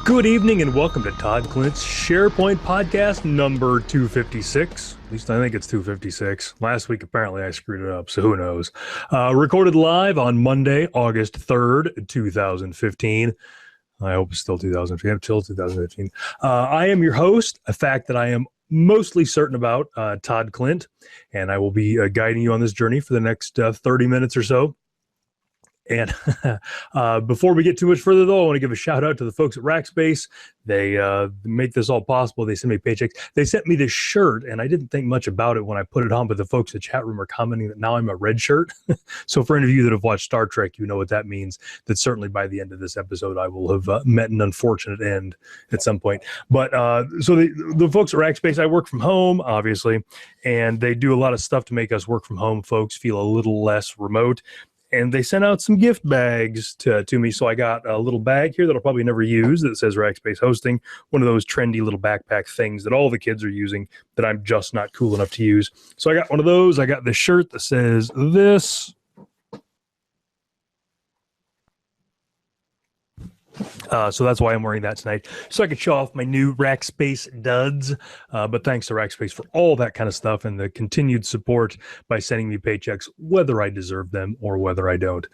Good evening and welcome to Todd Klindt's SharePoint podcast number 256. At least I think it's 256. Last week, apparently, I screwed it up, so who knows. Recorded live on Monday, August 3rd, 2015. I hope it's still 2015. Until 2015. I am your host, a fact that I am mostly certain about, Todd Klindt, and I will be guiding you on this journey for the next 30 minutes or so. And before we get too much further, though, I want to give a shout out to the folks at Rackspace. They make this all possible. They send me paychecks. They sent me this shirt, and I didn't think much about it when I put it on, but the folks in the chat room are commenting that now I'm a red shirt. So for any of you that have watched Star Trek, you know what that means. That certainly by the end of this episode, I will have met an unfortunate end at some point. But so the folks at Rackspace, I work from home, obviously, and they do a lot of stuff to make us work from home folks feel a little less remote. And they sent out some gift bags to me. So I got a little bag here that I'll probably never use that says Rackspace Hosting, one of those trendy little backpack things that all the kids are using that I'm just not cool enough to use. So I got one of those. I got this shirt that says this. So that's why I'm wearing that tonight, so I could show off my new Rackspace duds. But thanks to Rackspace for all that kind of stuff and the continued support by sending me paychecks, whether I deserve them or whether I don't.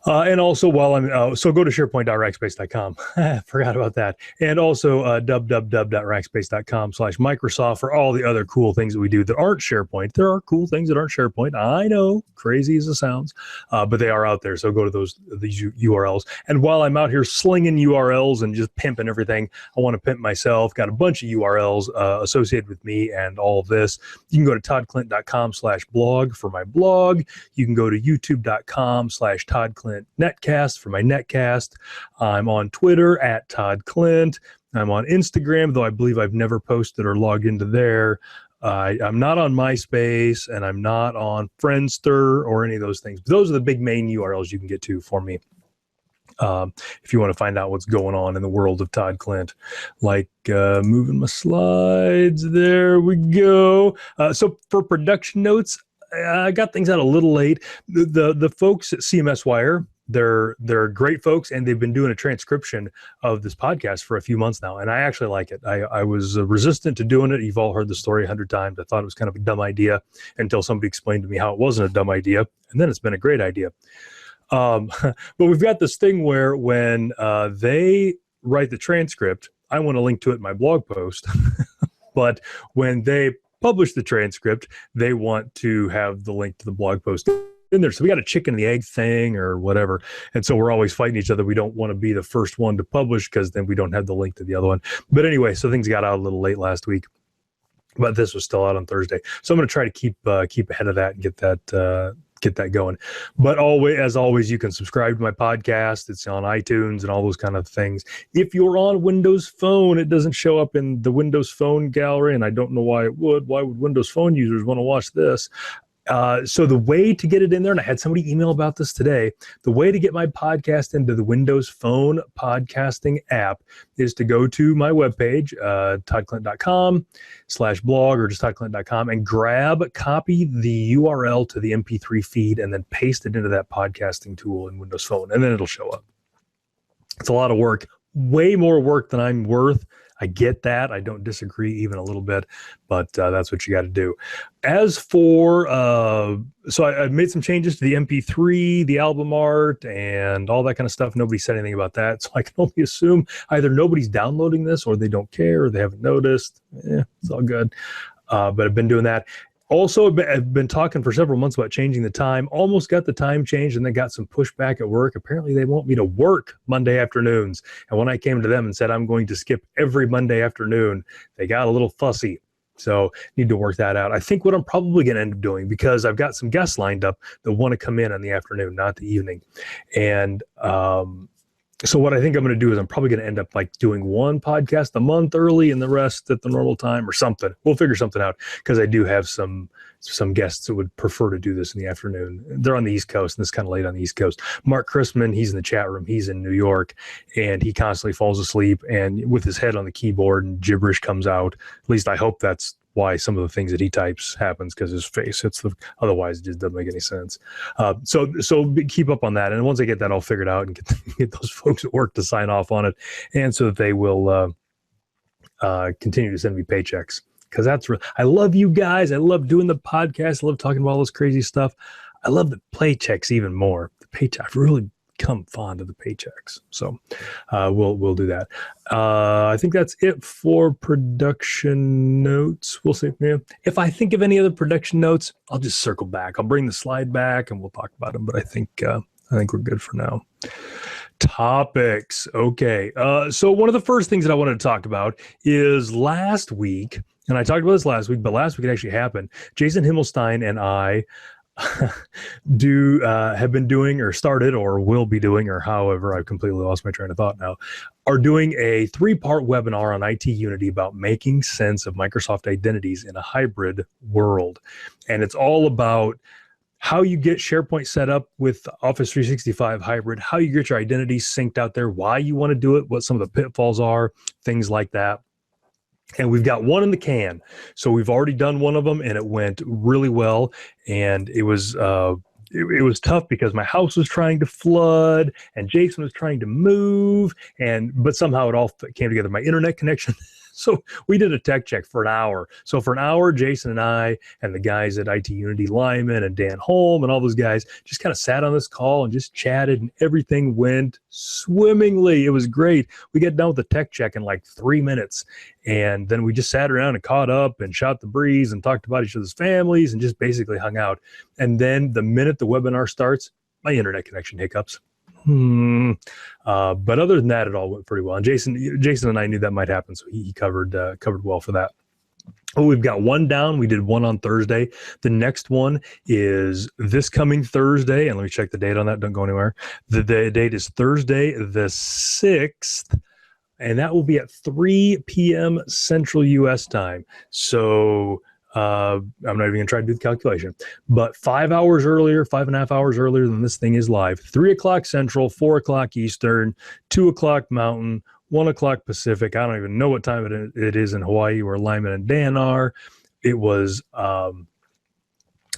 And also, while I'm so go to SharePoint.rackspace.com. Forgot about that. And also www.rackspace.com/Microsoft for all the other cool things that we do that aren't SharePoint. There are cool things that aren't SharePoint. I know, crazy as it sounds, but they are out there. So go to these URLs. And while I'm out here slinging URLs and just pimping everything, I want to pimp myself. Got a bunch of URLs associated with me and all of this. You can go to toddklindt.com/blog for my blog. You can go to youtube.com/ToddKlindt Netcast for my netcast. I'm on Twitter at Todd Klindt. I'm on Instagram, though I believe I've never posted or logged into there. I'm not on MySpace, and I'm not on Friendster or any of those things. But those are the big main URLs you can get to for me. If you want to find out what's going on in the world of Todd Klindt, like moving my slides. There we go. So for production notes, I got things out a little late. The folks at CMS Wire, they're great folks, and they've been doing a transcription of this podcast for a few months now, and I actually like it. I was resistant to doing it. You've all heard the story 100 times. I thought it was kind of a dumb idea until somebody explained to me how it wasn't a dumb idea, and then it's been a great idea. But we've got this thing where when they write the transcript, I want to link to it in my blog post, but when they publish the transcript, they want to have the link to the blog post in there. So we got a chicken and the egg thing or whatever. And so we're always fighting each other. We don't want to be the first one to publish because then we don't have the link to the other one. But anyway, so things got out a little late last week, but this was still out on Thursday. So I'm going to try to keep ahead of that and get that going. But as always, you can subscribe to my podcast. It's on iTunes and all those kind of things. If you're on Windows Phone, it doesn't show up in the Windows Phone gallery, and I don't know why it would. Why would Windows Phone users want to watch this? So the way to get it in there, and I had somebody email about this today, the way to get my podcast into the Windows Phone podcasting app is to go to my webpage, toddklindt.com/blog or just toddklindt.com, and copy the URL to the MP3 feed and then paste it into that podcasting tool in Windows Phone, and then it'll show up. It's a lot of work, way more work than I'm worth. I get that. I don't disagree even a little bit, but that's what you got to do. As for, so I've made some changes to the MP3, the album art, and all that kind of stuff. Nobody said anything about that. So I can only assume either nobody's downloading this or they don't care or they haven't noticed. It's all good. But I've been doing that. Also, I've been talking for several months about changing the time. Almost got the time changed and then got some pushback at work. Apparently, they want me to work Monday afternoons. And when I came to them and said I'm going to skip every Monday afternoon, they got a little fussy. So need to work that out. I think what I'm probably going to end up doing, because I've got some guests lined up that want to come in the afternoon, not the evening. And so what I think I'm going to do is I'm probably going to end up like doing one podcast a month early and the rest at the normal time or something. We'll figure something out, because I do have some guests that would prefer to do this in the afternoon. They're on the East Coast, and it's kind of late on the East Coast. Mark Chrisman, he's in the chat room. He's in New York, and he constantly falls asleep and with his head on the keyboard and gibberish comes out. At least I hope that's why some of the things that he types happens, because his face hits the, otherwise it just doesn't make any sense. So keep up on that. And once I get that all figured out and get those folks at work to sign off on it, and so that they will continue to send me paychecks, because I love you guys. I love doing the podcast. I love talking about all this crazy stuff. I love the paychecks even more. The paycheck, I've really become fond of the paychecks. So we'll do that. I think that's it for production notes. We'll see. Yeah. If I think of any other production notes, I'll just circle back. I'll bring the slide back and we'll talk about them. But I think we're good for now. Topics. Okay. So one of the first things that I wanted to talk about is last week, and I talked about this last week, but last week it actually happened. Jason Himmelstein and I have been doing, or started, or will be doing, or however, I've completely lost my train of thought now, are doing a 3-part webinar on IT Unity about making sense of Microsoft identities in a hybrid world. And it's all about how you get SharePoint set up with Office 365 hybrid, how you get your identities synced out there, why you want to do it, what some of the pitfalls are, things like that. And we've got one in the can. So we've already done one of them and it went really well. And it was tough because my house was trying to flood and Jason was trying to move, but somehow it all came together. My internet connection. So we did a tech check for an hour. So for an hour, Jason and I and the guys at IT Unity, Lyman and Dan Holm and all those guys just kind of sat on this call and just chatted, and everything went swimmingly. It was great. We got done with the tech check in like 3 minutes. And then we just sat around and caught up and shot the breeze and talked about each other's families and just basically hung out. And then the minute the webinar starts, my internet connection hiccups. But other than that, it all went pretty well. And Jason and I knew that might happen, so he covered well for that. Oh, we've got one down. We did one on Thursday. The next one is this coming Thursday, and let me check the date on that. Don't go anywhere. The date is Thursday the 6th, and that will be at 3 p.m. Central U.S. time. So I'm not even going to try to do the calculation, but 5 hours earlier, 5.5 hours earlier than this thing is live, 3 o'clock Central, 4 o'clock Eastern, 2 o'clock Mountain, 1 o'clock Pacific. I don't even know what time it is in Hawaii where Lyman and Dan are. It was, but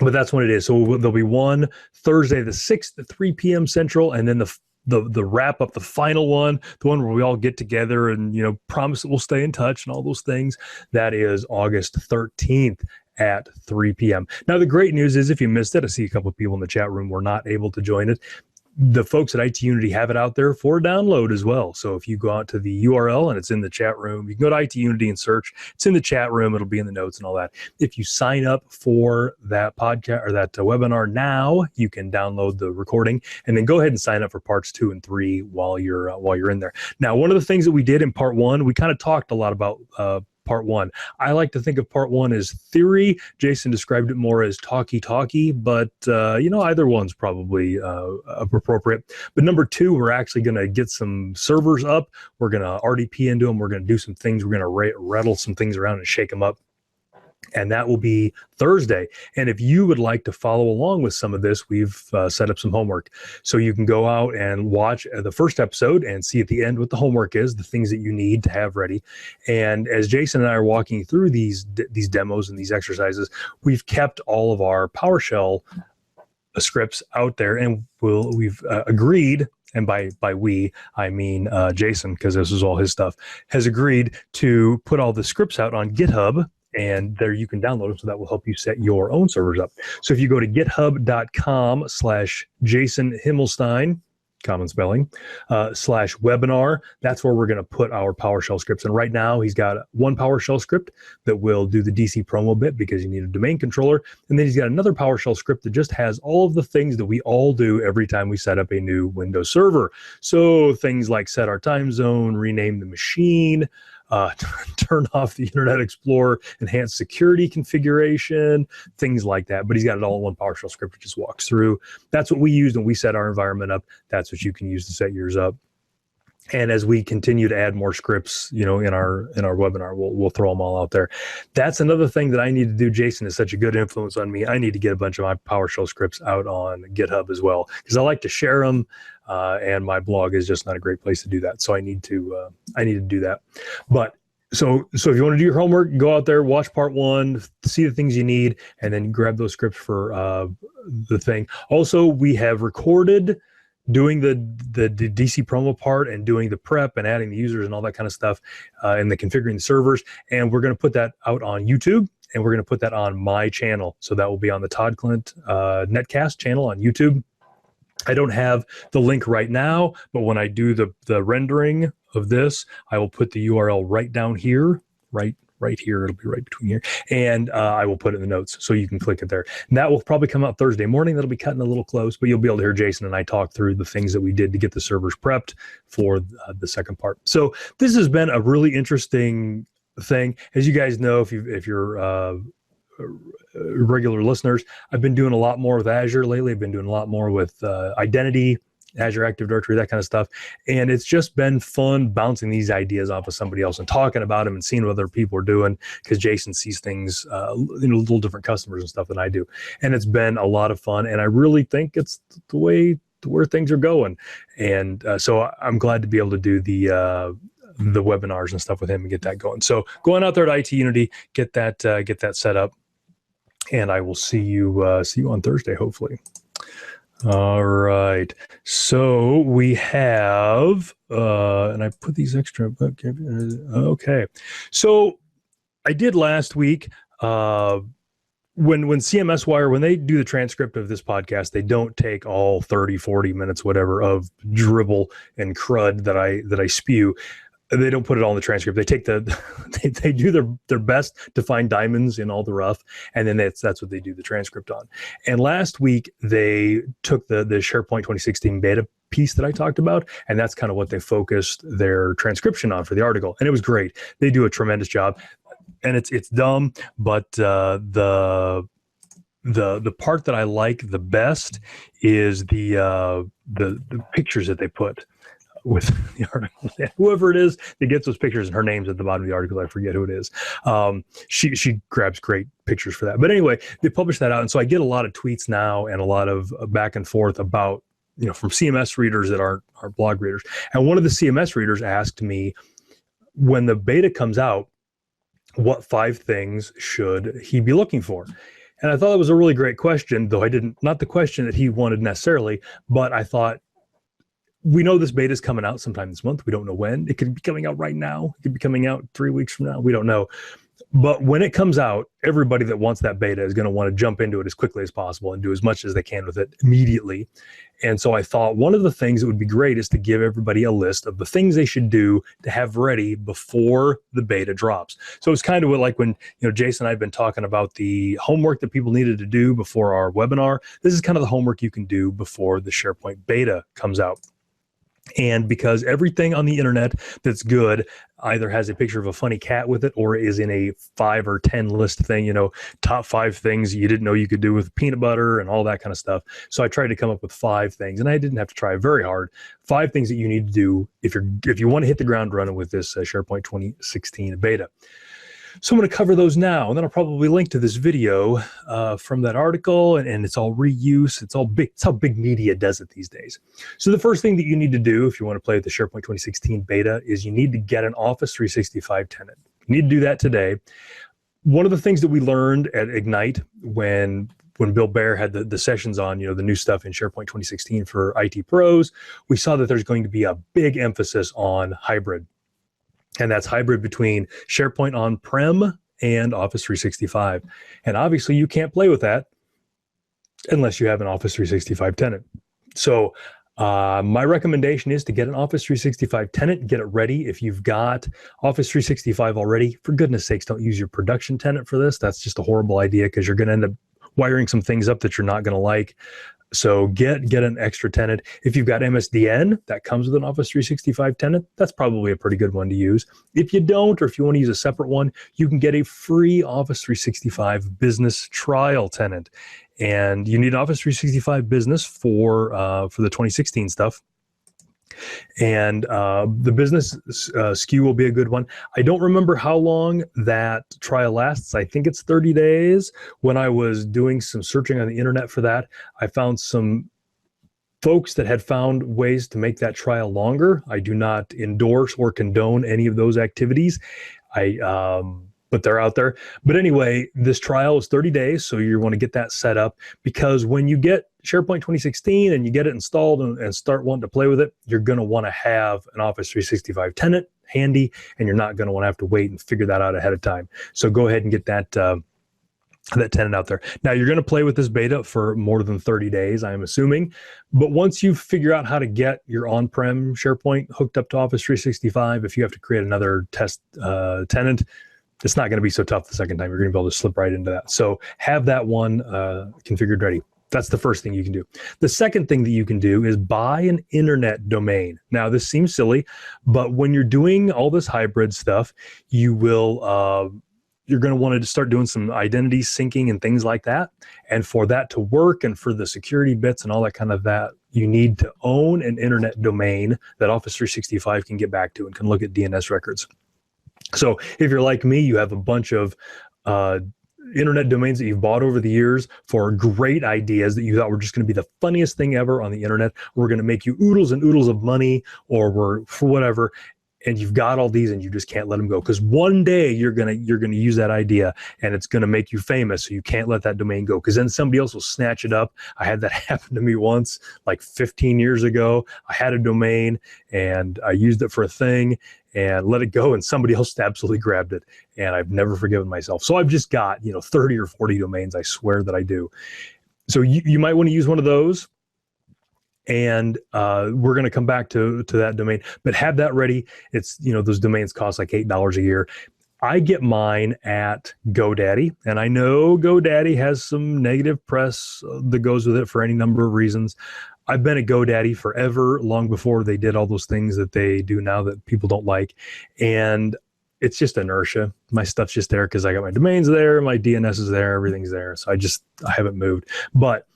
that's when it is. So there'll be one Thursday, the 6th at 3 p.m. Central, and then the wrap up, the final one, the one where we all get together and, promise that we'll stay in touch and all those things. That is August 13th at 3 p.m. Now, the great news is, if you missed it, I see a couple of people in the chat room were not able to join it. The folks at IT Unity have it out there for download as well. So if you go out to the URL and it's in the chat room, you can go to IT Unity and search. It's in the chat room. It'll be in the notes and all that. If you sign up for that podcast or that webinar now, you can download the recording and then go ahead and sign up for parts 2 and 3 while you're in there. Now, one of the things that we did in part 1, we kind of talked a lot about part 1. I like to think of part 1 as theory. Jason described it more as talky, but either one's probably appropriate. But number 2, we're actually going to get some servers up. We're going to RDP into them. We're going to do some things. We're going to rattle some things around and shake them up. And that will be Thursday. And if you would like to follow along with some of this, we've set up some homework. So you can go out and watch the first episode and see at the end what the homework is, the things that you need to have ready. And as Jason and I are walking through these demos and these exercises, we've kept all of our PowerShell scripts out there, and we've agreed, and by we, I mean Jason, because this is all his stuff, has agreed to put all the scripts out on GitHub. And there you can download them, so that will help you set your own servers up. So if you go to github.com/Jason Himmelstein, common spelling, /webinar, that's where we're going to put our PowerShell scripts. And right now he's got one PowerShell script that will do the DC promo bit because you need a domain controller. And then he's got another PowerShell script that just has all of the things that we all do every time we set up a new Windows server. So things like set our time zone, rename the machine, turn off the Internet Explorer, enhance security configuration, things like that. But he's got it all in one PowerShell script that just walks through. That's what we used when we set our environment up. That's what you can use to set yours up. And as we continue to add more scripts, in our webinar, we'll throw them all out there. That's another thing that I need to do. Jason is such a good influence on me. I need to get a bunch of my PowerShell scripts out on GitHub as well, because I like to share them. And my blog is just not a great place to do that. So I need to do that. But So if you want to do your homework, go out there, watch part 1, see the things you need, and then grab those scripts for the thing. Also, we have recorded doing the DC promo part and doing the prep and adding the users and all that kind of stuff, and the configuring the servers. And we're going to put that out on YouTube, and we're going to put that on my channel. So that will be on the Todd Klindt Netcast channel on YouTube. I don't have the link right now, but when I do the rendering of this, I will put the URL right down here, right here. It'll be right between here. And I will put it in the notes so you can click it there. And that will probably come out Thursday morning. That'll be cutting a little close, but you'll be able to hear Jason and I talk through the things that we did to get the servers prepped for the second part. So this has been a really interesting thing. As you guys know, if you're regular listeners, I've been doing a lot more with Azure lately. I've been doing a lot more with identity, Azure Active Directory, that kind of stuff. And it's just been fun bouncing these ideas off of somebody else and talking about them and seeing what other people are doing, because Jason sees things, little different customers and stuff than I do. And it's been a lot of fun. And I really think it's where things are going. And so I'm glad to be able to do the webinars and stuff with him and get that going. So going out there to IT Unity, get that set up. And I will see you on Thursday, hopefully. All right. So we have, and I put these extra, okay. So I did last week, when CMS Wire, when they do the transcript of this podcast, they don't take all 30, 40 minutes, whatever, of dribble and crud that I spew. They don't put it all in the transcript. They take they do their best to find diamonds in all the rough, and then that's what they do the transcript on. And last week they took the SharePoint 2016 beta piece that I talked about, and that's kind of what they focused their transcription on for the article. And it was great. They do a tremendous job, and it's dumb, but the part that I like the best is the pictures that they put with the article. Whoever it is that gets those pictures, and her name's at the bottom of the article, I forget who it is. She grabs great pictures for that. But anyway, they published that out, and so I get a lot of tweets now and a lot of back and forth about, from CMS readers that aren't blog readers. And one of the CMS readers asked me, when the beta comes out, what 5 things should he be looking for? And I thought it was a really great question, though not the question that he wanted necessarily, but I thought, we know this beta is coming out sometime this month. We don't know when. It could be coming out right now. It could be coming out 3 weeks from now. We don't know. But when it comes out, everybody that wants that beta is going to want to jump into it as quickly as possible and do as much as they can with it immediately. And so I thought one of the things that would be great is to give everybody a list of the things they should do to have ready before the beta drops. So it's kind of like when Jason and I have been talking about the homework that people needed to do before our webinar. This is kind of the homework you can do before the SharePoint beta comes out. And because everything on the internet that's good either has a picture of a funny cat with it or is in a 5 or 10 list thing, top 5 things you didn't know you could do with peanut butter and all that kind of stuff. So I tried to come up with 5 things, and I didn't have to try very hard. 5 things that you need to do if you want to hit the ground running with this SharePoint 2016 beta. So I'm going to cover those now, and then I'll probably link to this video from that article, and it's all reuse. It's all big. It's how big media does it these days. So the first thing that you need to do if you want to play with the SharePoint 2016 beta is you need to get an Office 365 tenant. You need to do that today. One of the things that we learned at Ignite when Bill Baer had the sessions on, the new stuff in SharePoint 2016 for IT pros, we saw that there's going to be a big emphasis on hybrid. And that's hybrid between SharePoint on-prem and Office 365. And obviously you can't play with that unless you have an Office 365 tenant. So my recommendation is to get an Office 365 tenant, get it ready. If you've got Office 365 already, for goodness sakes, don't use your production tenant for this. That's just a horrible idea, because you're going to end up wiring some things up that you're not going to like. So get an extra tenant. If you've got MSDN that comes with an Office 365 tenant, that's probably a pretty good one to use. If you don't, or if you want to use a separate one, you can get a free Office 365 business trial tenant. And you need Office 365 business for the 2016 stuff. And the business SKU will be a good one. I don't remember how long that trial lasts. I think it's 30 days. When I was doing some searching on the internet for that, I found some folks that had found ways to make that trial longer. I do not endorse or condone any of those activities. But they're out there. But anyway, this trial is 30 days, so you want to get that set up, because when you get SharePoint 2016 and you get it installed and start wanting to play with it, you're going to want to have an Office 365 tenant handy, and you're not going to want to have to wait and figure that out ahead of time. So go ahead and get that tenant out there. Now, you're going to play with this beta for more than 30 days, I'm assuming. But once you figure out how to get your on-prem SharePoint hooked up to Office 365, if you have to create another test tenant, it's not going to be so tough the second time. You're going to be able to slip right into that. So have that one configured ready. That's the first thing you can do. The second thing that you can do is buy an internet domain. Now, this seems silly, but when you're doing all this hybrid stuff, you will you're going to want to start doing some identity syncing and things like that. And for that to work, and for the security bits and all that kind of that, you need to own an internet domain that Office 365 can get back to and can look at DNS records. So if you're like me, you have a bunch of internet domains that you've bought over the years for great ideas that you thought were just going to be the funniest thing ever on the internet. We're going to make you oodles and oodles of money, or we're for whatever. And you've got all these and you just can't let them go, because one day you're gonna use that idea and it's gonna make you famous. So you can't let that domain go, because then somebody else will snatch it up. I had that happen to me once, like 15 years ago. I had a domain and I used it for a thing and let it go, and somebody else absolutely grabbed it, and I've never forgiven myself. So I've just got 30 or 40 domains. I swear that I do. So you might want to use one of those. And we're going to come back to that domain, but have that ready. It's, those domains cost like $8 a year. I get mine at GoDaddy, and I know GoDaddy has some negative press that goes with it for any number of reasons. I've been at GoDaddy forever, long before they did all those things that they do now that people don't like. And it's just inertia. My stuff's just there because I got my domains there, my DNS is there, everything's there. So I haven't moved. But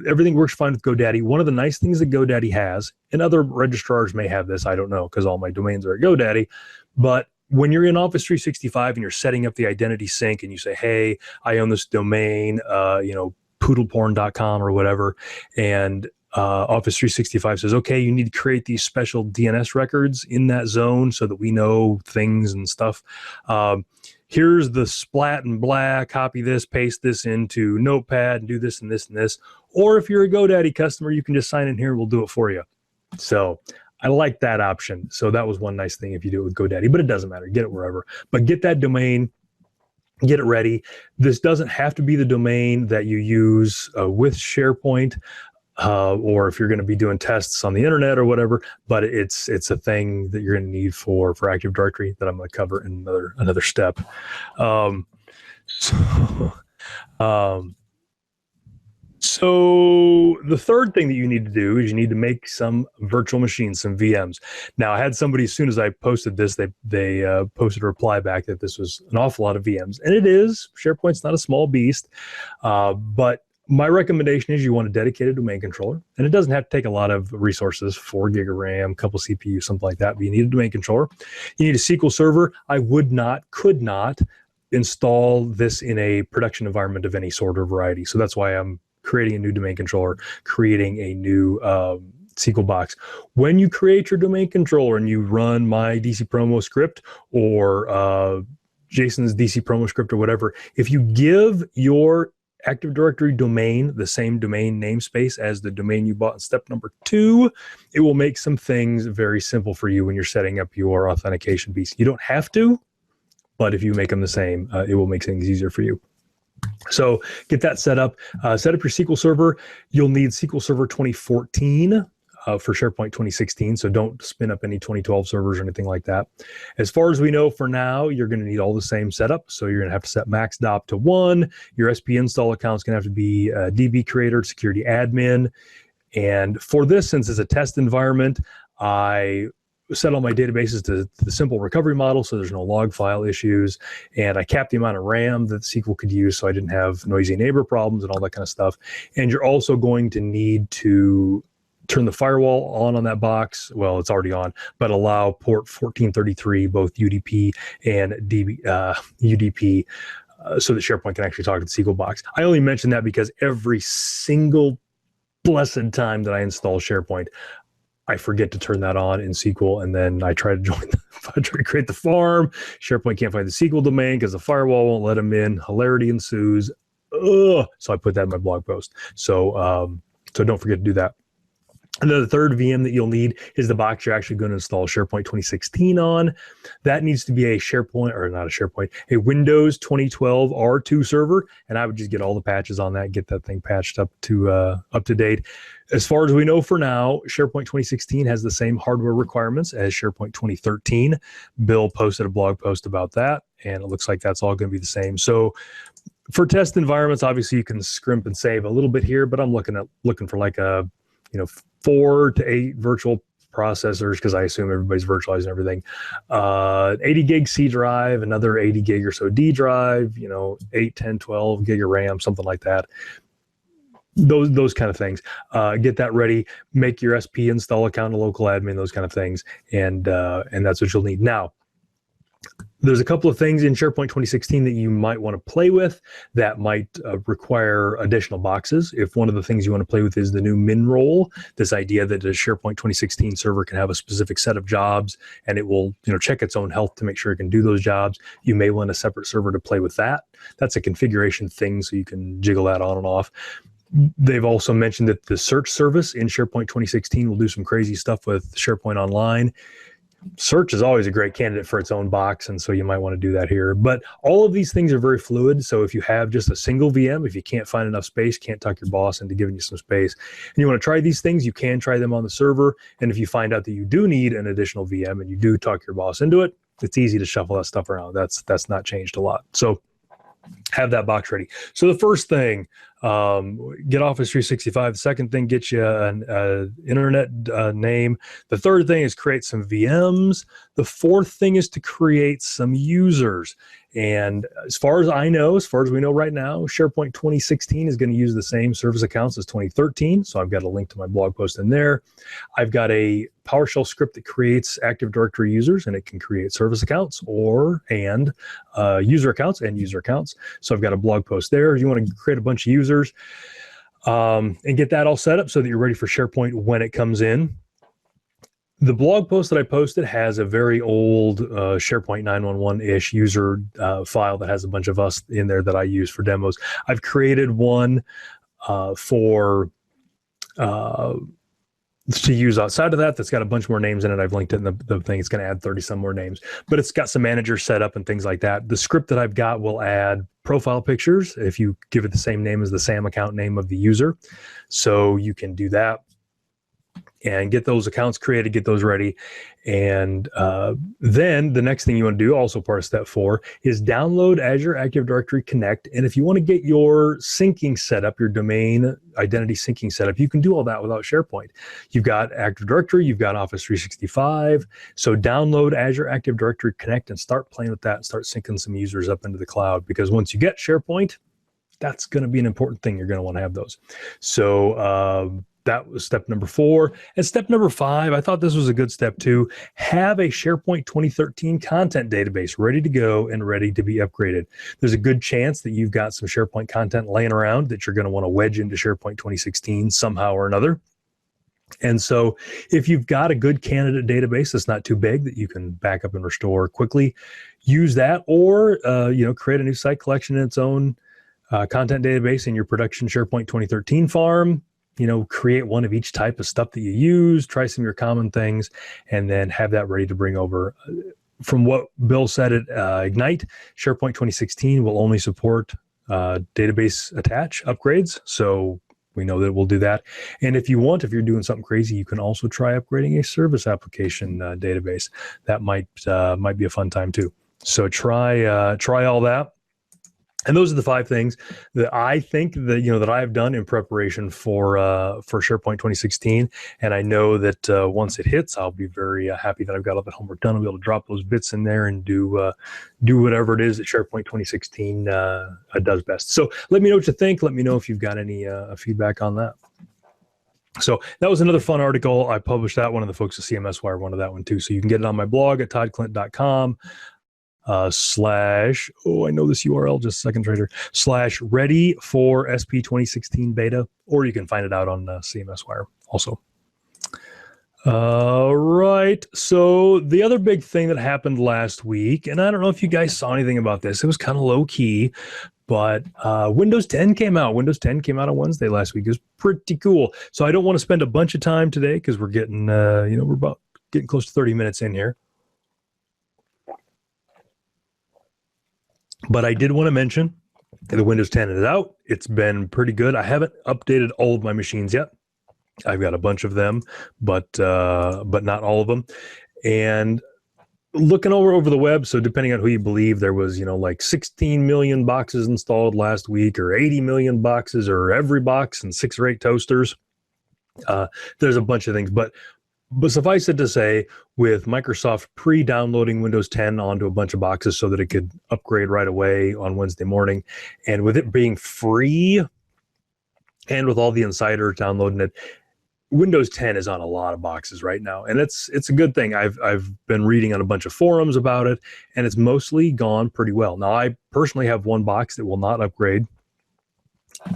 everything works fine with GoDaddy. One of the nice things that GoDaddy has, and other registrars may have this, I don't know, because all my domains are at GoDaddy, but when you're in Office 365 and you're setting up the identity sync and you say, hey, I own this domain, poodleporn.com or whatever, and Office 365 says, okay, you need to create these special DNS records in that zone so that we know things and stuff. Here's the splat and blah, copy this, paste this into Notepad and do this and this and this. Or if you're a GoDaddy customer, you can just sign in here and we'll do it for you. So I like that option. So that was one nice thing if you do it with GoDaddy, but it doesn't matter. Get it wherever. But get that domain, get it ready. This doesn't have to be the domain that you use with SharePoint. Or if you're going to be doing tests on the internet or whatever, but it's a thing that you're going to need for Active Directory that I'm going to cover in another step. So the third thing that you need to do is you need to make some virtual machines, some VMs. Now, I had somebody, as soon as I posted this, they posted a reply back that this was an awful lot of VMs, and it is. SharePoint's not a small beast, but my recommendation is you want a dedicated domain controller, and it doesn't have to take a lot of resources, 4 gig of RAM, a couple CPUs, something like that, but you need a domain controller. You need a SQL server. I could not install this in a production environment of any sort or variety. So that's why I'm creating a new domain controller, creating a new SQL box. When you create your domain controller and you run my DC promo script or Jason's DC promo script or whatever, if you give your Active Directory domain the same domain namespace as the domain you bought in step number 2, it will make some things very simple for you when you're setting up your authentication piece. You don't have to, but if you make them the same, it will make things easier for you. So get that set up. Set up your SQL Server. You'll need SQL Server 2014 for SharePoint 2016, so don't spin up any 2012 servers or anything like that. As far as we know for now, you're going to need all the same setup. So you're going to have to set max DOP to 1. Your SP install account is going to have to be DB creator, security admin. And for this, since it's a test environment, I set all my databases to the simple recovery model, so there's no log file issues. And I capped the amount of RAM that SQL could use, so I didn't have noisy neighbor problems and all that kind of stuff. And you're also going to need to turn the firewall on that box. Well, it's already on, but allow port 1433, both UDP and UDP, so that SharePoint can actually talk to the SQL box. I only mention that because every single blessed time that I install SharePoint, I forget to turn that on in SQL, and then I try to I try to create the farm. SharePoint can't find the SQL domain because the firewall won't let them in. Hilarity ensues. Ugh. So I put that in my blog post. So so don't forget to do that. And then the third VM that you'll need is the box you're actually going to install SharePoint 2016 on. That needs to be a SharePoint, or not a SharePoint, a Windows 2012 R2 server. And I would just get all the patches on that, get that thing patched up to date. As far as we know for now, SharePoint 2016 has the same hardware requirements as SharePoint 2013. Bill posted a blog post about that, and it looks like that's all going to be the same. So for test environments, obviously you can scrimp and save a little bit here, but I'm looking for like a 4 to 8 virtual processors, because I assume everybody's virtualizing everything. 80 gig C drive, another 80 gig or so D drive, 8, 10, 12 gig of RAM, something like that. Those kind of things. Get that ready. Make your SP install account, a local admin, those kind of things, and that's what you'll need. Now, there's a couple of things in SharePoint 2016 that you might want to play with that might require additional boxes. If one of the things you want to play with is the new min role, this idea that a SharePoint 2016 server can have a specific set of jobs and it will check its own health to make sure it can do those jobs, you may want a separate server to play with that. That's a configuration thing, so you can jiggle that on and off. They've also mentioned that the search service in SharePoint 2016 will do some crazy stuff with SharePoint Online. Search is always a great candidate for its own box, and so you might want to do that here. But all of these things are very fluid, so if you have just a single VM, if you can't find enough space, can't talk your boss into giving you some space, and you want to try these things, you can try them on the server. And if you find out that you do need an additional VM and you do talk your boss into it, it's easy to shuffle that stuff around. That's not changed a lot. So have that box ready. So the first thing, get Office 365. The second thing, get you an internet name. The third thing is create some VMs. The fourth thing is to create some users. And as far as I know, as far as we know right now, SharePoint 2016 is going to use the same service accounts as 2013. So I've got a link to my blog post in there. I've got a PowerShell script that creates Active Directory users, and it can create service accounts and user accounts and user accounts. So I've got a blog post there. You want to create a bunch of users and get that all set up so that you're ready for SharePoint when it comes in. The blog post that I posted has a very old SharePoint 911-ish user file that has a bunch of us in there that I use for demos. I've created one for to use outside of that that's got a bunch more names in it. I've linked it in the thing. It's going to add 30 some more names, but it's got some managers set up and things like that. The script that I've got will add profile pictures if you give it the same name as the SAM account name of the user. So you can do that and get those accounts created, get those ready. And then the next thing you want to do, also part of step 4, is download Azure Active Directory Connect. And if you want to get your syncing set up, your domain identity syncing set up, you can do all that without SharePoint. You've got Active Directory, you've got Office 365. So download Azure Active Directory Connect and start playing with that and start syncing some users up into the cloud. Because once you get SharePoint, that's going to be an important thing. You're going to want to have those. So that was step number 4. And step number 5, I thought this was a good step too. Have a SharePoint 2013 content database ready to go and ready to be upgraded. There's a good chance that you've got some SharePoint content laying around that you're going to want to wedge into SharePoint 2016 somehow or another. And so if you've got a good candidate database that's not too big that you can back up and restore quickly, use that, or create a new site collection in its own content database in your production SharePoint 2013 farm. Create one of each type of stuff that you use, try some of your common things, and then have that ready to bring over. From what Bill said at Ignite, SharePoint 2016 will only support database attach upgrades. So we know that we'll do that. And if you're doing something crazy, you can also try upgrading a service application database. That might be a fun time too. So try all that. And those are the 5 things that I think that I've done in preparation for SharePoint 2016. And I know that once it hits, I'll be very happy that I've got all that homework done. I'll be able to drop those bits in there and do whatever it is that SharePoint 2016 does best. So let me know what you think. Let me know if you've got any feedback on that. So that was another fun article. I published that one, and the folks at CMS Wire wanted that one too. So you can get it on my blog at toddklindt.com. / I know this URL, just a second, trader, / ready for SP 2016 beta, or you can find it out on CMS Wire also. Right. So the other big thing that happened last week, and I don't know if you guys saw anything about this, it was kind of low key, but Windows 10 came out. Windows 10 came out on Wednesday last week. It was pretty cool. So I don't want to spend a bunch of time today because we're getting, we're about getting close to 30 minutes in here. But I did want to mention that the Windows 10 is out. It's been pretty good. I haven't updated all of my machines yet. I've got a bunch of them, but not all of them. And looking over the web, so depending on who you believe, there was, like 16 million boxes installed last week, or 80 million boxes, or every box, and 6 or 8 toasters. There's a bunch of things, but suffice it to say, with Microsoft pre-downloading Windows 10 onto a bunch of boxes so that it could upgrade right away on Wednesday morning, and with it being free, and with all the insiders downloading it, Windows 10 is on a lot of boxes right now, and it's a good thing. I've been reading on a bunch of forums about it, and it's mostly gone pretty well. Now, I personally have one box that will not upgrade,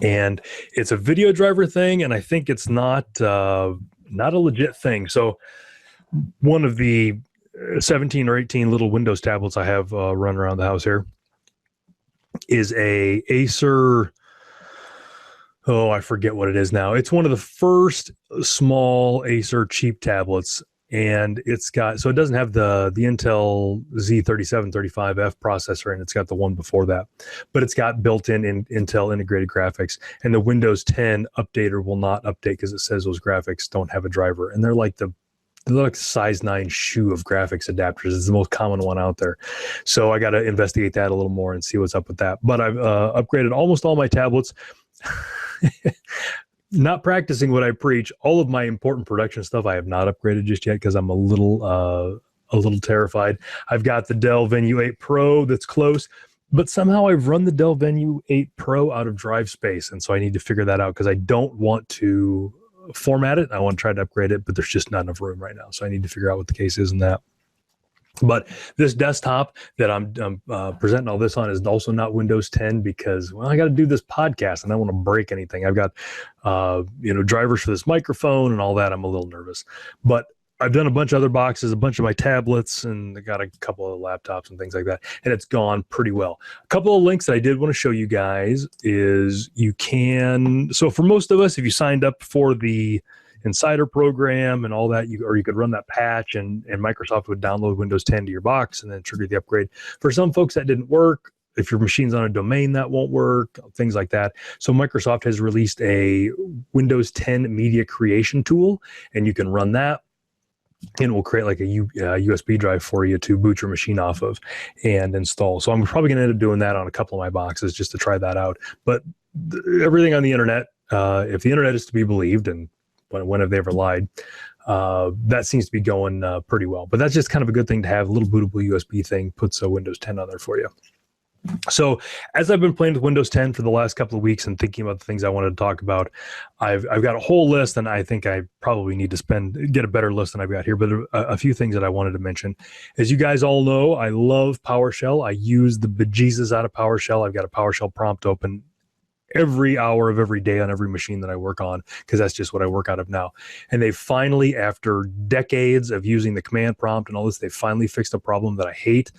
and it's a video driver thing, and I think it's not a legit thing. So one of the 17 or 18 little Windows tablets I have run around the house here is a Acer. Oh, I forget what it is now. It's one of the first small Acer cheap tablets, and it's got, so it doesn't have the Intel Z3735F processor, and it's got the one before that, but it's got built-in Intel integrated graphics, and the Windows 10 updater will not update because it says those graphics don't have a driver, and they're like the size 9 shoe of graphics adapters. It's the most common one out there. So I got to investigate that a little more and see what's up with that. But I've upgraded almost all my tablets. Not practicing what I preach. All of my important production stuff I have not upgraded just yet because I'm a little terrified. I've got the Dell Venue 8 Pro that's close, but somehow I've run the Dell Venue 8 Pro out of drive space, and so I need to figure that out because I don't want to format it. I want to try to upgrade it, but there's just not enough room right now, so I need to figure out what the case is in that. But this desktop that I'm presenting all this on is also not Windows 10 because, well, I got to do this podcast and I don't want to break anything. I've got, drivers for this microphone and all that. I'm a little nervous, but I've done a bunch of other boxes, a bunch of my tablets, and I got a couple of laptops and things like that, and it's gone pretty well. A couple of links that I did want to show you guys is you can, so for most of us, if you signed up for the Insider program and all that, you could run that patch and Microsoft would download Windows 10 to your box and then trigger the upgrade. For some folks that didn't work. If your machine's on a domain, that won't work, things like that. So Microsoft has released a Windows 10 media creation tool, and you can run that, and it will create like a USB drive for you to boot your machine off of and install. So I'm probably going to end up doing that on a couple of my boxes just to try that out. But everything on the internet, if the internet is to be believed, and when have they ever lied? That seems to be going pretty well. But that's just kind of a good thing to have. A little bootable USB thing puts Windows 10 on there for you. So as I've been playing with Windows 10 for the last couple of weeks and thinking about the things I wanted to talk about, I've got a whole list, and I think I probably need to get a better list than I've got here. But a few things that I wanted to mention. As you guys all know, I love PowerShell. I use the bejesus out of PowerShell. I've got a PowerShell prompt open every hour of every day on every machine that I work on, because that's just what I work out of now. And they finally, after decades of using the command prompt and all this, they finally fixed a problem that I hate.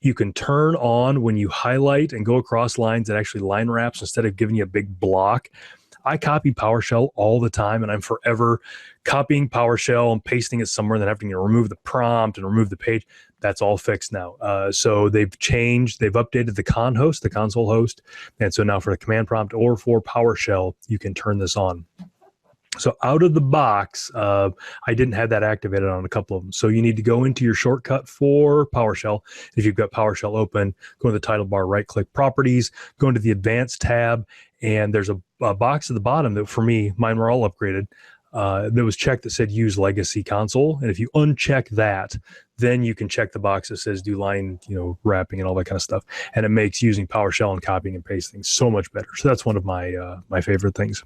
You can turn on when you highlight and go across lines, it actually line wraps instead of giving you a big block. I copy PowerShell all the time, and I'm forever copying PowerShell and pasting it somewhere, and then having to remove the prompt and remove the page. That's all fixed now. So they've updated the the console host. And so now for the command prompt or for PowerShell, you can turn this on. So out of the box, I didn't have that activated on a couple of them. So you need to go into your shortcut for PowerShell. If you've got PowerShell open, go to the title bar, right-click Properties, go into the Advanced tab, and there's a box at the bottom that, for me, mine were all upgraded, that was checked that said Use Legacy Console. And if you uncheck that, then you can check the box that says do line, wrapping and all that kind of stuff. And it makes using PowerShell and copying and pasting so much better. So that's one of my my favorite things.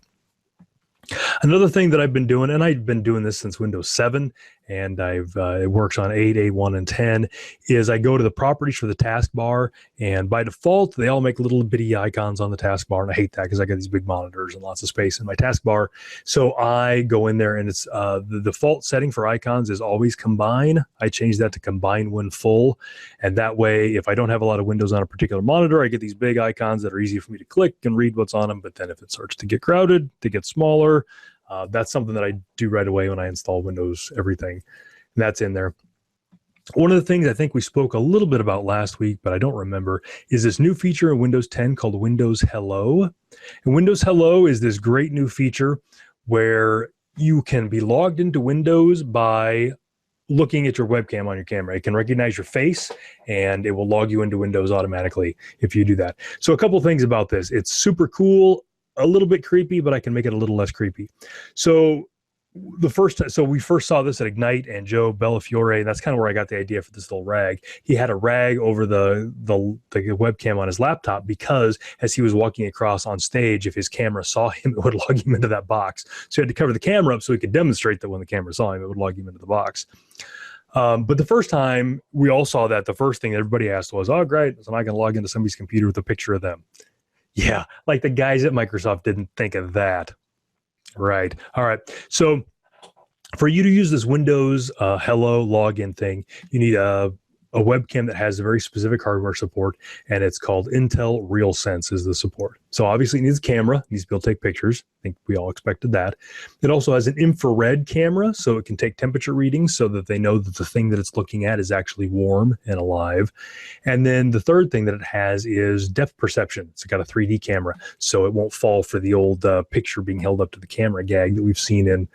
Another thing that I've been doing, and I've been doing this since Windows 7, and it works on 8, A1, and 10, is I go to the properties for the taskbar, and by default, they all make little bitty icons on the taskbar, and I hate that because I got these big monitors and lots of space in my taskbar. So I go in there, and it's the default setting for icons is always combine. I change that to combine when full, and that way, if I don't have a lot of windows on a particular monitor, I get these big icons that are easy for me to click and read what's on them. But then if it starts to get crowded, to get smaller, that's something that I do right away when I install Windows everything. And that's in there. One of the things I think we spoke a little bit about last week, but I don't remember, is this new feature in Windows 10 called Windows Hello. And Windows Hello is this great new feature where you can be logged into Windows by looking at your webcam on your camera. It can recognize your face, and it will log you into Windows automatically if you do that. So a couple things about this. It's super cool, a little bit creepy, but I can make it a little less creepy. So we first saw this at Ignite, and Joe Bellafiore, that's kind of where I got the idea for this little rag. He had a rag over the webcam on his laptop because as he was walking across on stage, if his camera saw him, it would log him into that box. So he had to cover the camera up so he could demonstrate that when the camera saw him, it would log him into the box. But the first time we all saw that, the first thing that everybody asked was, oh, great, so I can log into somebody's computer with a picture of them. Yeah, like the guys at Microsoft didn't think of that. Right. All right. So for you to use this Windows Hello login thing, you need a webcam that has a very specific hardware support, and it's called Intel RealSense is the support. So obviously it needs a camera, it needs to be able to take pictures. I think we all expected that. It also has an infrared camera, so it can take temperature readings so that they know that the thing that it's looking at is actually warm and alive. And then the third thing that it has is depth perception. It's got a 3D camera, so it won't fall for the old picture being held up to the camera gag that we've seen in,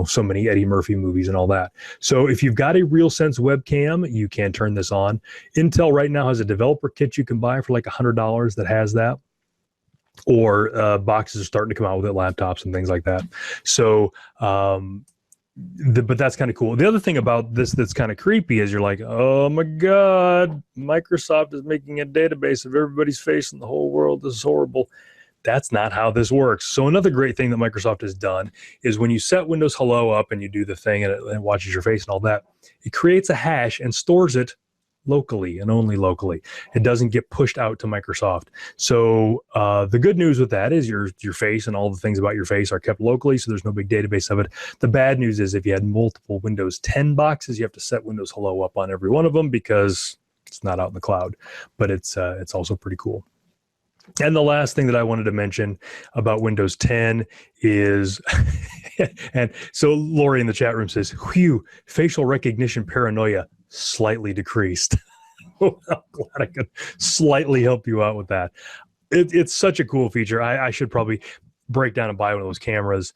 so many Eddie Murphy movies and all that. So if you've got a RealSense webcam, you can turn this on. Intel right now has a developer kit you can buy for like $100 that has that. Or boxes are starting to come out with it, laptops and things like that. So, but that's kind of cool. The other thing about this that's kind of creepy is you're like, oh my God, Microsoft is making a database of everybody's face in the whole world. This is horrible. That's not how this works. So another great thing that Microsoft has done is when you set Windows Hello up and you do the thing and it watches your face and all that, it creates a hash and stores it locally and only locally. It doesn't get pushed out to Microsoft. So the good news with that is your face and all the things about your face are kept locally, so there's no big database of it. The bad news is if you had multiple Windows 10 boxes, you have to set Windows Hello up on every one of them because it's not out in the cloud, but it's also pretty cool. And the last thing that I wanted to mention about Windows 10 is, and so Lori in the chat room says, whew, facial recognition paranoia slightly decreased. I'm glad I could slightly help you out with that. It's such a cool feature. I should probably break down and buy one of those cameras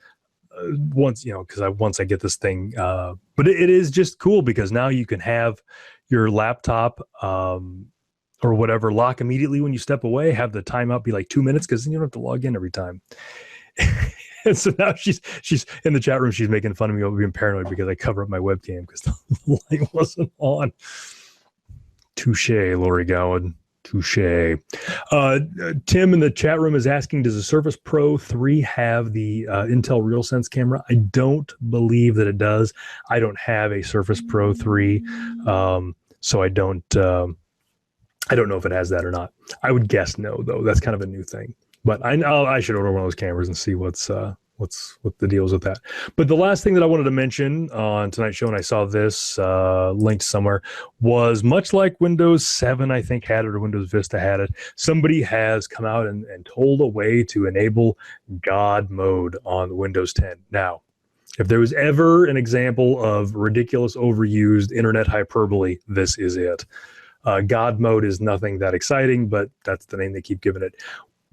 once, because once I get this thing. But it is just cool because now you can have your laptop or whatever lock immediately when you step away, have the timeout be like 2 minutes because then you don't have to log in every time. And so now she's in the chat room. She's making fun of me about being paranoid because I cover up my webcam because the light wasn't on. Touche, Lori Gowan. Touche. Tim in the chat room is asking, does the Surface Pro 3 have the Intel RealSense camera? I don't believe that it does. I don't have a Surface Pro 3, so I don't know if it has that or not. I would guess no, though. That's kind of a new thing. But I should order one of those cameras and see what the deal is with that. But the last thing that I wanted to mention on tonight's show, and I saw this linked somewhere, was much like Windows 7, I think, had it, or Windows Vista had it, somebody has come out and told a way to enable God mode on Windows 10. Now, if there was ever an example of ridiculous, overused internet hyperbole, this is it. God mode is nothing that exciting, but that's the name they keep giving it.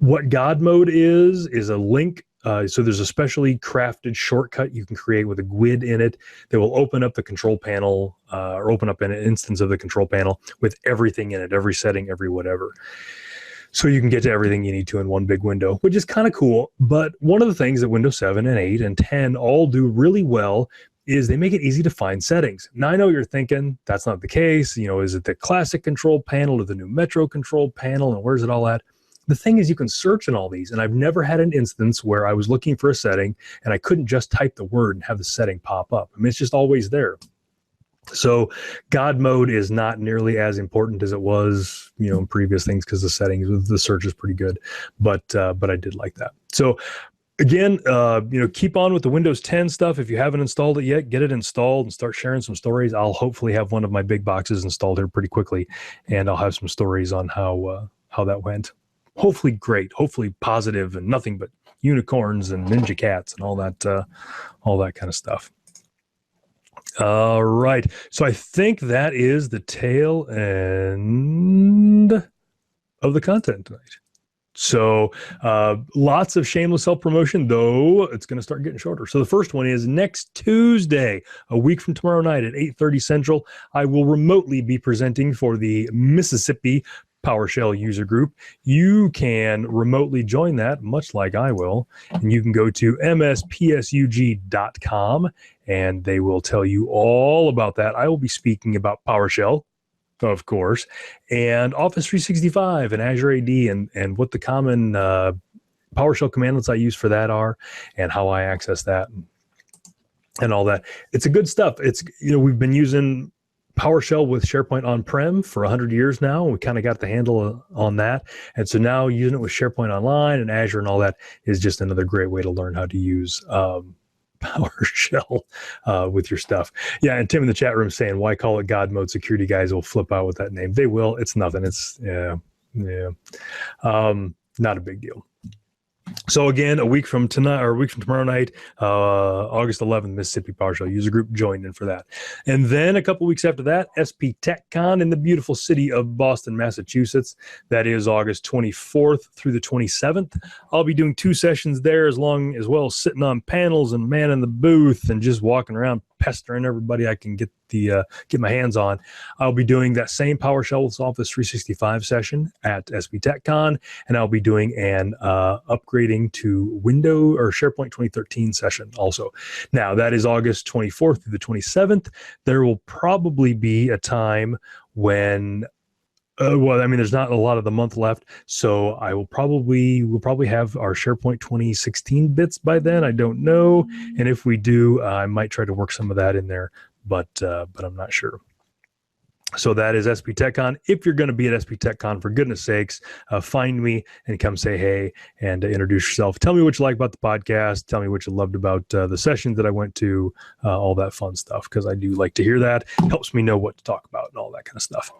What God mode is a link. So there's a specially crafted shortcut you can create with a GUID in it that will open up the control panel or open up an instance of the control panel with everything in it, every setting, every whatever. So you can get to everything you need to in one big window, which is kind of cool. But one of the things that Windows 7 and 8 and 10 all do really well is they make it easy to find settings. Now, I know you're thinking that's not the case. Is it the classic control panel or the new Metro control panel, and where's it all at? the thing is, you can search in all these, and I've never had an instance where I was looking for a setting and I couldn't just type the word and have the setting pop up. I mean, it's just always there. So God mode is not nearly as important as it was, in previous things, because the settings, the search is pretty good, but I did like that. So again, keep on with the Windows 10 stuff. If you haven't installed it yet, get it installed and start sharing some stories. I'll hopefully have one of my big boxes installed here pretty quickly, and I'll have some stories on how that went. Hopefully great, hopefully positive, and nothing but unicorns and ninja cats and all that kind of stuff. All right. So I think that is the tail end of the content tonight. So lots of shameless self-promotion, though it's going to start getting shorter. So the first one is next Tuesday, a week from tomorrow night at 8:30 Central, I will remotely be presenting for the Mississippi PowerShell user group. You can remotely join that, much like I will, and you can go to mspsug.com and they will tell you all about that. I will be speaking about PowerShell, of course, and Office 365 and Azure AD and what the common PowerShell commandlets I use for that are, and how I access that and all that. It's a good stuff. It's, we've been using PowerShell with SharePoint on-prem for 100 years now. We kind of got the handle on that. And so now using it with SharePoint Online and Azure and all that is just another great way to learn how to use PowerShell with your stuff. Yeah, and Tim in the chat room saying, why call it God mode? Security guys will flip out with that name. They will. It's nothing. It's, not a big deal. So again, a week from tomorrow night, August 11th, Mississippi PowerShell user group, joined in for that. And then a couple weeks after that, SP TechCon in the beautiful city of Boston, Massachusetts. That is August 24th through the 27th. I'll be doing 2 sessions there, as well as sitting on panels and manning the booth and just walking around pestering everybody I can get my hands on. I'll be doing that same PowerShell with Office 365 session at SP TechCon, and I'll be doing an upgrading to Windows or SharePoint 2013 session also. Now, that is August 24th through the 27th. There will probably be a time when there's not a lot of the month left, so we'll probably have our SharePoint 2016 bits by then. I don't know, and if we do, I might try to work some of that in there, but I'm not sure. So that is SP TechCon. If you're going to be at SP TechCon, for goodness sakes, find me and come say hey and introduce yourself. Tell me what you like about the podcast. Tell me what you loved about the sessions that I went to, all that fun stuff, because I do like to hear that. It helps me know what to talk about and all that kind of stuff.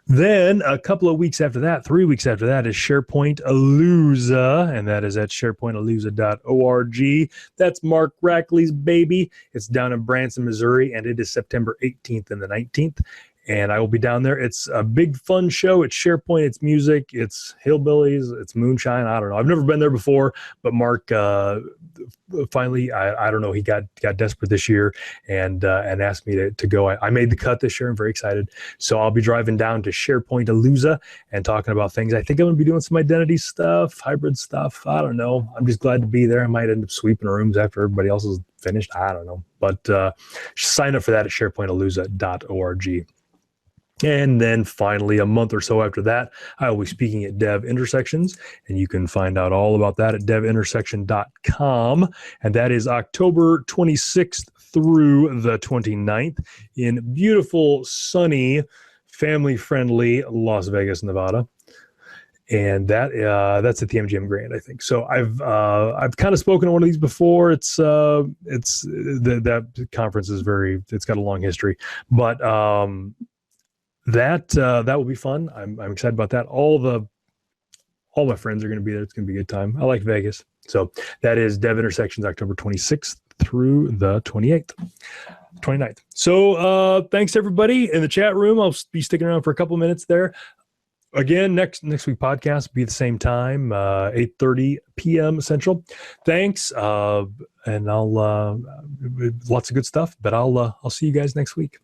Then a couple of weeks after that, 3 weeks after that, is SharePoint Alooza, and that is at sharepointalooza.org. That's Mark Rackley's baby. It's down in Branson, Missouri, and it is September 18th and the 19th. And I will be down there. It's a big, fun show. It's SharePoint, it's music, it's hillbillies, it's moonshine. I don't know. I've never been there before, but Mark finally, I don't know, he got desperate this year and asked me to go. I made the cut this year. I'm very excited. So I'll be driving down to SharePoint Alooza and talking about things. I think I'm going to be doing some identity stuff, hybrid stuff. I don't know. I'm just glad to be there. I might end up sweeping rooms after everybody else is finished. I don't know. But sign up for that at sharepointalooza.org. And then finally, a month or so after that, I will be speaking at Dev Intersections, and you can find out all about that at devintersection.com. And that is October 26th through the 29th in beautiful, sunny, family-friendly Las Vegas, Nevada. And that's at the MGM Grand, I think. So I've kind of spoken at one of these before. That conference is it's got a long history, but that will be fun. I'm excited about that. All my friends are going to be there. It's going to be a good time. I like Vegas. So that is Dev Intersections, October 26th through the 29th. So thanks everybody in the chat room. I'll be sticking around for a couple minutes there. Again, next week podcast will be the same time, 8:30 p.m. Central. Thanks, and I'll lots of good stuff. But I'll see you guys next week.